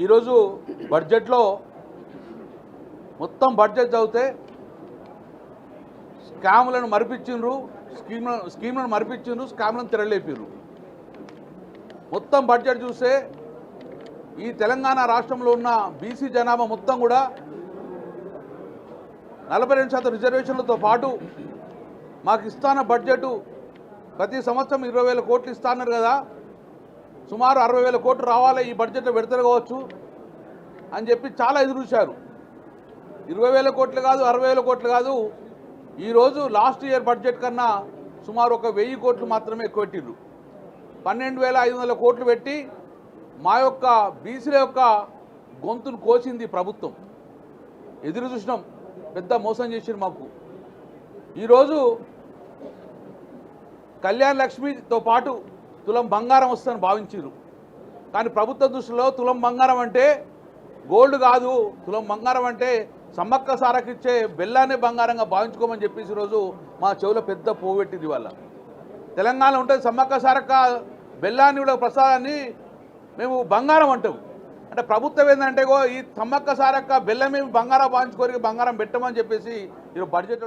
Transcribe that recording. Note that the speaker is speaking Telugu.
ఈరోజు బడ్జెట్లో మొత్తం బడ్జెట్ చదివితే స్కాములను మరిపించిండ్రు, స్కీమ్లను మరిపించిండ్రు, స్కాములను తెరలేపిర్రు. మొత్తం బడ్జెట్ చూస్తే ఈ తెలంగాణ రాష్ట్రంలో ఉన్న బీసీ జనాభా మొత్తం కూడా 42% రిజర్వేషన్లతో పాటు మాకు ఇస్తాన బడ్జెట్ ప్రతి సంవత్సరం 20,000 కోట్లు ఇస్తాన్నారు కదా, సుమారు 60,000 కోట్లు రావాలి ఈ బడ్జెట్లో పెడతారు కావచ్చు అని చెప్పి చాలా ఎదురు చూశారు. 20,000 కోట్లు కాదు, 60,000 కోట్లు కాదు, ఈరోజు లాస్ట్ ఇయర్ బడ్జెట్ కన్నా సుమారు 1,000 కోట్లు మాత్రమే ఎక్కువ పెట్టిర్రు. 12,500 కోట్లు పెట్టి మా యొక్క బీసీల యొక్క గొంతును కోసింది ప్రభుత్వం. ఎదురు చూసినాం, పెద్ద మోసం చేసిరు మాకు. ఈరోజు కళ్యాణ లక్ష్మితో పాటు తులం బంగారం వస్తుందని భావించారు. కానీ ప్రభుత్వ దృష్టిలో తులం బంగారం అంటే గోల్డ్ కాదు, తులం బంగారం అంటే సమ్మక్క సారకిచ్చే బెల్లాన్ని బంగారంగా భావించుకోమని చెప్పేసి ఈరోజు మా చెవులో పెద్ద పోవెట్టింది. వాళ్ళ తెలంగాణ ఉంటుంది సమ్మక్క సారక్క బెల్లాన్ని కూడా ప్రసాదాన్ని మేము బంగారం అంటాం. అంటే ప్రభుత్వం ఏంటంటే ఈ సమ్మక్క సారక్క బెల్లం మేము బంగారం భావించుకోరికి బంగారం పెట్టమని చెప్పేసి ఈరోజు బడ్జెట్